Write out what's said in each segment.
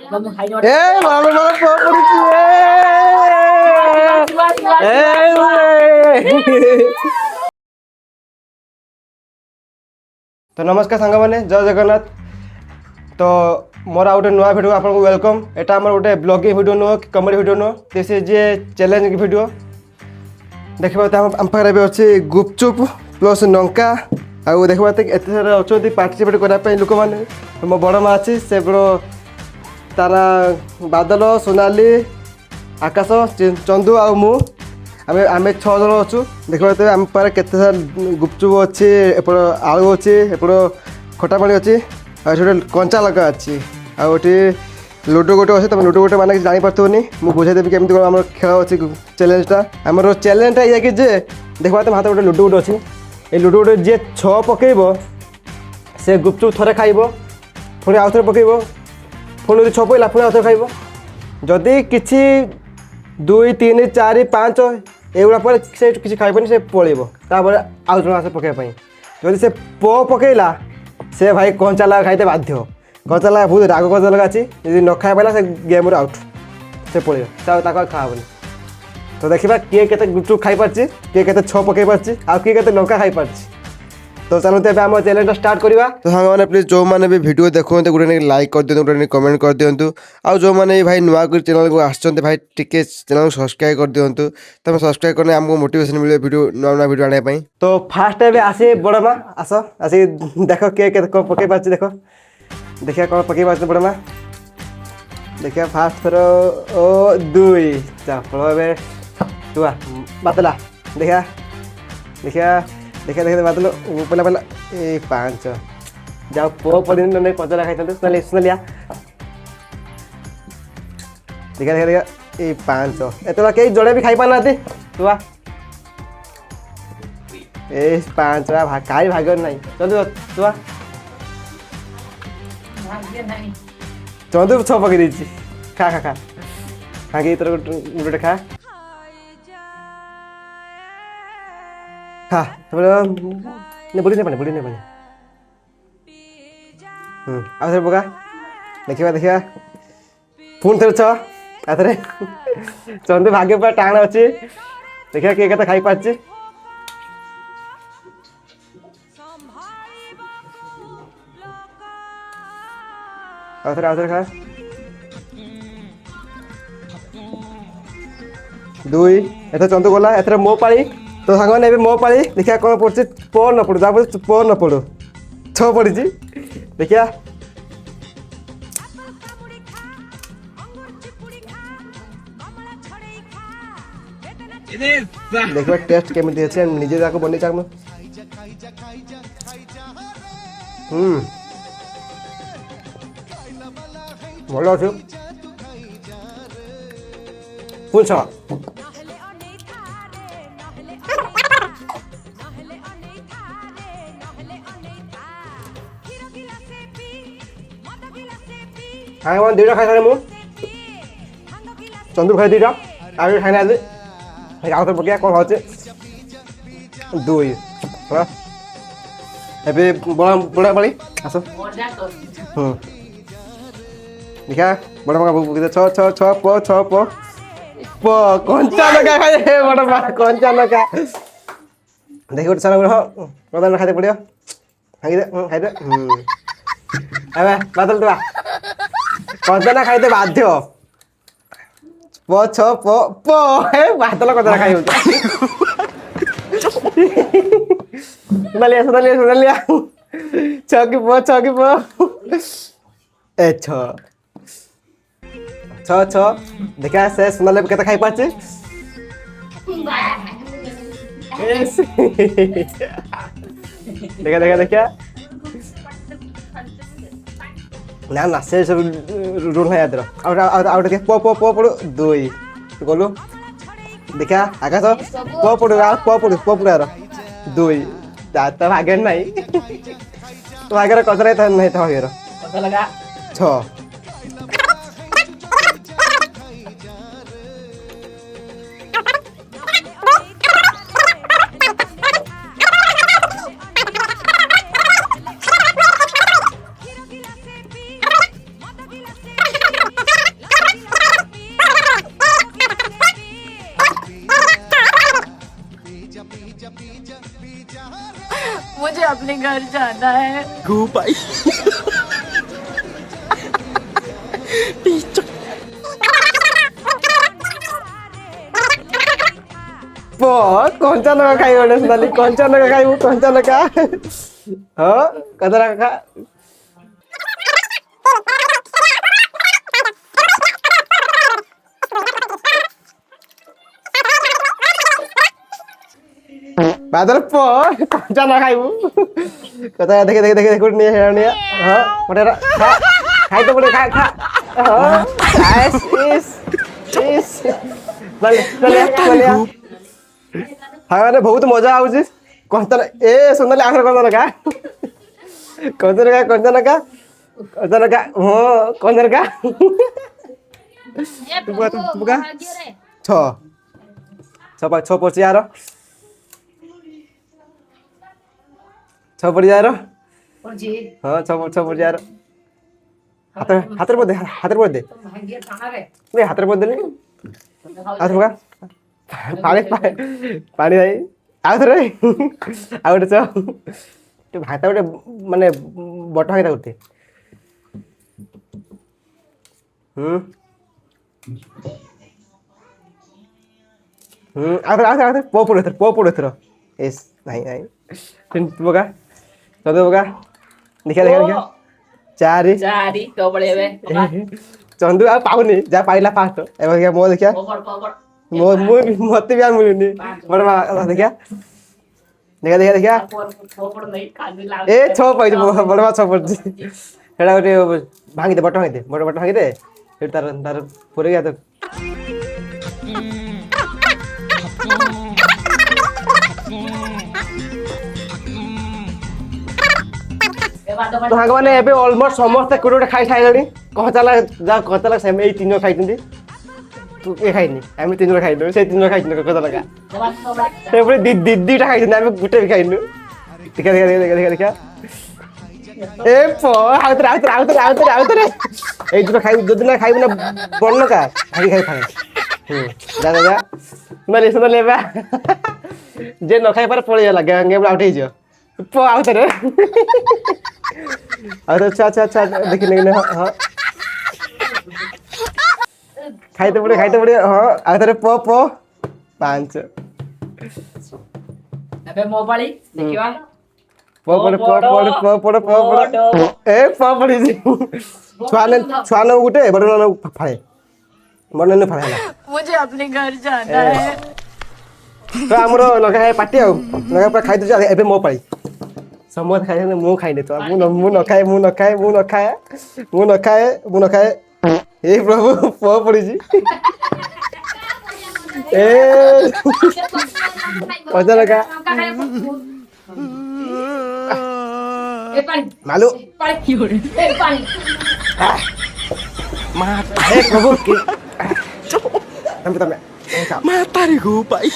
तो नमस्कार सांग मैंने जय जगन्नाथ। तो मोर आउटे नुआ भिडियो आपको वेलकम। एटा आमर गोटे ब्लॉगिंग भिडियो नुह कि कमेडी भिडियो नुह, this is a challenge video. देखा तो आम पाखे अच्छे गुपचुप प्लस लंका आउ देखा एत सारा अच्छा पार्टिसिपेट करने लोक मैंने। मो बड़ माँ अच्छी से तारा बादल सोनाली आकाश चंदू आ मु आम 6 जन अच्छु। देखा आम पारे केते सारा गुपचुप अच्छी, एपट आलू अच्छी, एपट खटा पानी अच्छी, गोटे कंचा लंका अच्छी, आउे लुडो गोटे अच्छे। तुम लुडो गोटे माने जापारथनी मुझे बुझाईदेवी केमी आम खेल अच्छी चैलेंजटा। आमर चैलेंजटा या कि देखा तुम हाथ गोटे लुडो गोटे अच्छी, ये लुडो गोटे जी 6 पकईब से गुपचुप थे खाइब, पुणी आउ थे पकईब, पुणी 6 पकड़ा पुणी आउ थे खाइब। जदि किसी 2 3 4 5 एगुड़ा पर से किसी खाइबनी से पलैब, तापर आउ जन आस पकड़ाई। जदि से पकईला से भाई कंचा लगा खाइते बाध्य। कंचा लगा बहुत राग कंचा लगा अच्छी, यदि न खाई पाला से गेम आउट, से पलैब खाबनी। तो देखा किए के गुपचुप खाई पार्ची, किए के 6 पकई पार्ची, आ किए के लंका खाई पार्ची। तो चलते आम चैलेंज स्टार्ट करवा। तो हाँ मैंने प्लीज जो मैंने भी वीडियो देखते गोटे लाइक कर दिखाँ, गोटे कमेंट कर दिखाँ। आउ जो मैंने भाई नुआ चैनल को आसते भाई टिके चैनल को सब्सक्राइब कर दिखाँ। तुम सब्सक्राइब करने आमको मोटिवेशन मिले वीडियो नुआ नुआ वीडियो आने। तो फास्ट टाइम आसे बड़ माँ आस आसी देख किए पकई पार्ची, देख देखिए कौन पकई पार्छ बड़ माँ। देखिए फास्ट थर ओ 2 चपल तुआ बातला देखा देखा देखा देखा बातलो पहला पहला ए 5 जाओ पो पड़ी नहीं कचरा खाई सुनाली सुनालिया। देखा देखा देखा ए 5 एत कई जड़े भी खाई पाना तुआ ए 5 कहीं भाग्य नहीं चंदू तुआ चंदू 6 पकई देती। खा खा खा खा कि तोर गोटे खा खा बुढ़ी नहीं पानी बुढ़ी नहीं पानी आउ पका। देखा देखा पुणी थे 6 आथरे चंदू भाग्य पूरा टाण अच्छी। देखा किए के खाई पार्ची। आउे खा 2 एथ चंदू गला एथर मो पाली। तो सांग मैंने मो पाली देखिए कौन पड़े प न पड़ू तापर प न पड़ू 6 पड़ी। देखिया देखिए टेस्ट केमी अच्छे निजे जाक बनी चाक भल अच्छे पूछ खाए मैंने 2टा खाई सारे मुझे चंदू खाई 2टा आगे खाई ना आउ थे पकड़ा कौन होचे 2 ए बड़ा बड़ा बड़ी आस देखा बड़ा मका 6 प कंचा लगा खाए बड़ा माँ कंचा लगा देखिए गोटे सारा प्रधान खाते पड़ो खाई बादल टुआ कंचा ना खाई बाध्य प 6 प बादल कंचा खाई सुनालिया सुनालिया सुनालिया 6 की प ए 6 देखा से सुनाले के खाई पार्चे। देखा देखा देखा ना ना से सब रूल है याद आउट के प पड़ो 2 गलु। देखा आकाश प पड़ो यार 2 तो भाग्य नहीं तो भाग्य कचरा नहीं था भाग्य 6 मुझे अपने घर जाना है। Gupay. कंचा लगा खाई सोनाली कंचा लगा खाई कंचा लगा हाँ कदा लगा बादल कंचा ना खाइबू कदा देखे देखे देखे देखे नहीं है नहीं हाँ पटेरा खा खाई तो पड़े खा खा हाँ इस चल चल चल हाँ मैंने बहुत मजा आउची कंचा ए सोनाली आखिर कंचा लगा कंचा लगा कंचा लगा कंचा लगा हाँ कंचा लगा तू बुका छ छ छ पड़ यार छ पड़ यार हाँ छ पड़ यार हाथ पड़ दे नहीं हाथ पड़ दे हाथ बुका पानी पानी भाई आउ थे आउ गोटे च भात गोटे माने बट भाई गोटे आउ पो थर एस नहीं नहीं बगा चल बगा देखा देखा देखा चारि चारी तो बड़े वे चंदू आ पाउनी जा पाइला फास्ट एबे मो देखिया मत भी मिलूनी बड़ा देखिया देखा देखा देखिया ए छो पैसे बड़ा छो पड़ हेडा गोटे भांगी दे बट भांगी दे फिर तार तार पूरे गया तो तो हाँ मैंने एबे ऑलमोस्ट समस्त कोटे खाई सारे कहला जा कहला सेम ए तीन खाई तू ए खाइनी आम तीन खाइनु से तीन खाई कहला दीटा खाई आम गोटे भी खाइनु देखा देखा देखा देखा ए पो आउतरे आउतरे आउतरे आउतरे आउतरे ए दुटा खाइ दुदिना खाइबु ना बन्न का खाइ खाइ खाइ जा जा जा माने सुन लेबा जे न खाइ पर पळे लागे गेम आउट हे जो पो आउतरे अरे अच्छा अच्छा अच्छा देखि नहीं हां खाइते पड़े हां आउतरे पो पो 5 अबे मोबाइल देखिवा ए पड़ी छुआ गोटे बड़े फाड़े बड़े फाड़े मुझे अपने घर जाना है। तो आमर लगा पार्टी आगे खाई दे ए मो पाई समस्त खाई मु खाई तो मु न खाए ए प्रभु पो पड़ी ए मजा लगा मालू ए प्रभु तमे Mata nih Gupay.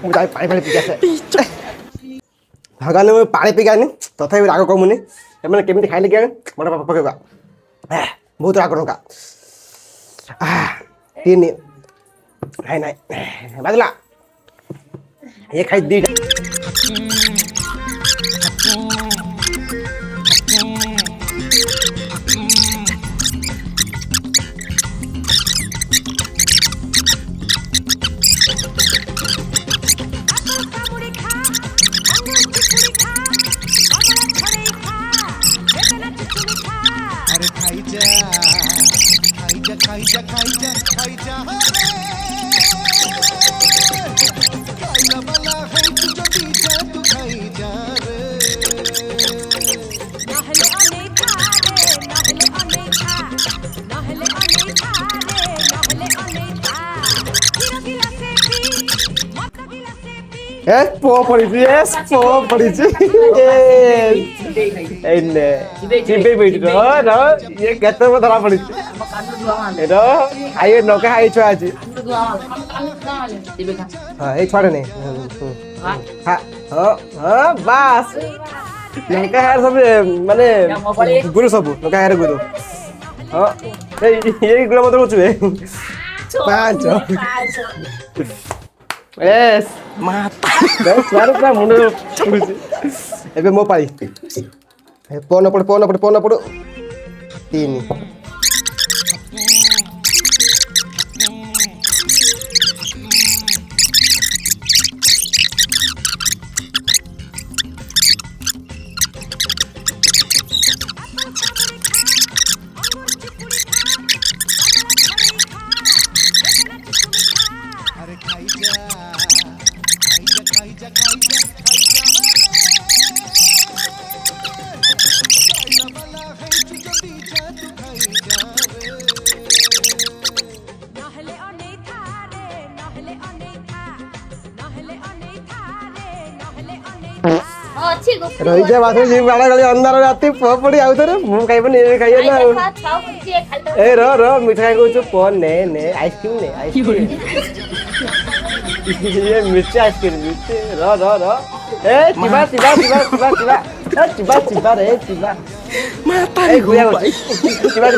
मुझे पानी पानी पी भगवान मैं पानी पी गया तथा राग कमुनी मैंने केमी खाई क्या बड़ा पापा पकेगा बहुत राग का तीन नहीं नहीं बदला ये खाई दी अरे खाई जा खाई जा खाई जा खाई जा खाई जा खाइला वाला है तुझे पीछा तू खाई जा रे नहले अनेका रे नहले अनेका नहले अनेका रे नहले अनेका गिरा गिला से पी मत गिला से पी yes po पड़ी एने जिबे बेटी रो ये केते में धरा पड़ी एरो आये नका हाई छुआ अछि हां एक छोड़े नहीं हां हां बस नका हार सब माने गुरु सब नका हार गुरु हां ये गुरु मत रोचुए 5 ଏସ୍ Mata. ଛୁଆର ପୁରା ମୁଣ୍ଡ ଛୁଡୁଛି। ଏବେ ମୋ ପାଳି ପନ ପଡୁ 3 अरे खाई जा खाई जा खाई जा खाई जा खाइला वाला है चुजती जा तू खाई जा रे নহলে অনেথা রে নহলে অনেথা নহলে অনেথা রে নহলে অনেথা ଅଛି ଗୁପ୍ତ ରହିଯା ବାସରେ ଯିବି ବାଡା ଗଳି ଅନ୍ଧାର ରାତି ପଡି ଆଉଥରେ ମୁଁ ଖାଇବନି ଏବେ ଖାଇବ ନା ଆଉ ଏ ର ମିଠା ଖାଇ କହୁଛୁ ପ ନେ ଆଇସ୍କ୍ରିମ ନେ ଆଇସ୍କ୍ରିମ ମିର୍ଚି ଆଇସ୍କ୍ରିମ ମିର୍ଚି ର ଏ ଚିବା ରେ ଚିବା Mata এই nih ঘুরিয়া gue করছি baik.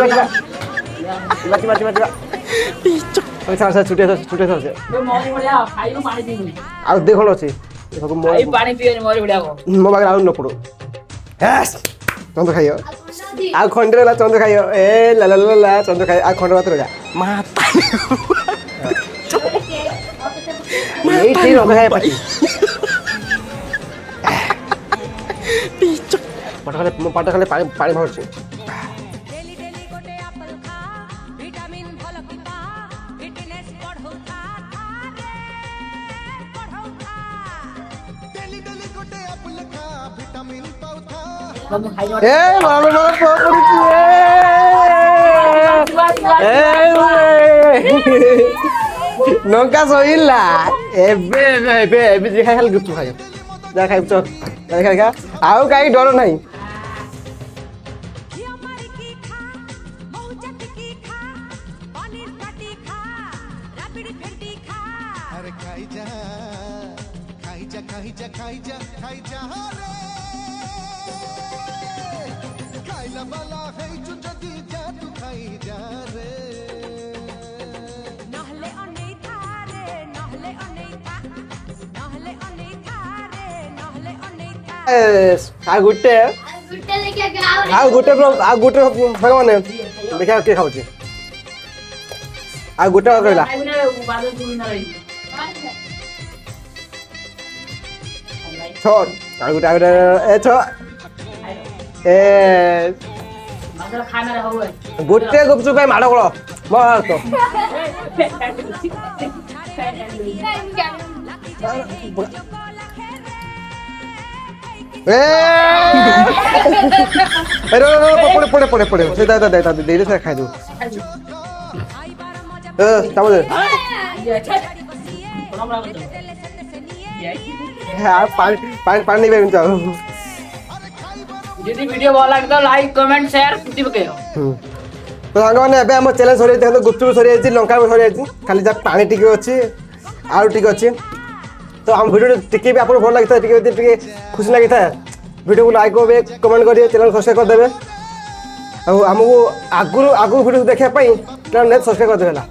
চিবা ওই ছাড় ছুটে ধরছে ମୋରି ଭଳିଆ ଖାଇବୁ ପାଣି ପିଇବୁନି ଆଉ ଦେ କ'ଣ ଅଛି ସବୁ ମୋ ଖାଇ ପାଣି ପିଇବନି ମୋରି ଭଳିଆ ହବ ମୋ ପାଖରେ ଆଉ ନ ପଡୁ ଚନ୍ଦ ଖାଇବ ଆଉ ଖଣ୍ଡେ ରହିଲା ଚନ୍ଦ ଖାଇବ ଏ ଲା ଚନ୍ଦ ଖାଇବ ଆଉ ଖଣ୍ଡେ ମାତ୍ର ରହିଲା Mata. ଏଇଠି ରନ୍ଧା ଖାଇବା ପାଟି Picok. ମୋ ପାଟ ଖାଲି ପାଣି ବାହାରୁଛି ডেলি ডেলি গোটে আপেল খা ভিটামিন ভালো কি পা ফিটনেস বঢ়ৌ থা রে বঢ়ৌ থা डेली डेली गोटे apple खा विटामिन पाउथा ମୁଁ ଖାଇବ ଏ ମାମା ପଡୁଛି ନଙ୍କା ଶୋଇଲା ଏବେ ଯେ ଖାଲି ଗୁପଚୁପ ଖାଇବ ଯାହା ଖାଇବ ଚ ଖା ଆଉ କାହିଁକି ଡର ନାହିଁ ঘিও মারি কি খা মৌচাক কি খা পনির কাটি খা রাবিড়ি ভেন্ডি খা अरे खाई जा खाई जा खाई जा खाई जा खाई जा रे खाइला वाला है चुजती जा तू खाई जा रे নহলে অনেথা রে নহলে অনেথা নহলে অনেথা রে নহলে অনেথা ଆଉ ଗୋଟେ ସାଙ୍ଗମାନେ ଦେଖିବା କିଏ ଖାଉଛି ଆଉ ଗୋଟେ ରହିଲା ଖାଇବୁନି ବାଦ ତୁଳି ନ ରହିବୁ ଛ ଆଉ ଗୋଟେ ଏ ଛ ଏ ବାଦ ଖାନାରେ ହବ ଗୋଟେ ଗୁପଚୁପ ପାଇଁ ମାଡ଼ ଗୋଳ ମୋ ହାତ পড়ে সে দেই সে খাই দেবো চামচ ପାଣି ନେଇ ପାରିବିନି ଚାଉ ଯଦି ଭିଡିଓ ଭଲ ଲାଗେ ତ ଲାଇକ୍ କମେଣ୍ଟ ସେୟାର କୁଟି ପକେଇବ ତ ସାଙ୍ଗମାନେ ଏବେ ଆମ ଚ୍ୟାଲେଞ୍ଜ ସରିଯାଇଛି ଦେଖନ୍ତୁ ଗୁପଚୁପ ସରିଯାଇଛି ଲଙ୍କା ବି ସରିଯାଇଛି ଖାଲି ଯାହା ପାଣି ଟିକେ ଅଛି ଆଳୁ ଟିକେ ଅଛି ତ ଆମ ଭିଡ଼ିଓ ଟିକେ ବି ଆପଣଙ୍କୁ ଭଲ ଲାଗିଥାଏ ଟିକେ ଖୁସି ଲାଗିଥାଏ ଭିଡ଼ିଓକୁ ଲାଇକ୍ କରିବେ କମେଣ୍ଟ କରିବେ ଚ୍ୟାନେଲ୍ ସବସ୍କ୍ରାଇବ୍ କରିଦେବେ ଆଉ ଆମକୁ ଆଗକୁ ଭିଡ଼ିଓ ଦେଖିବା ପାଇଁ ଚ୍ୟାନେଲ୍ ସବସ୍କ୍ରାଇବ୍ କରିଦେବେ ହେଲା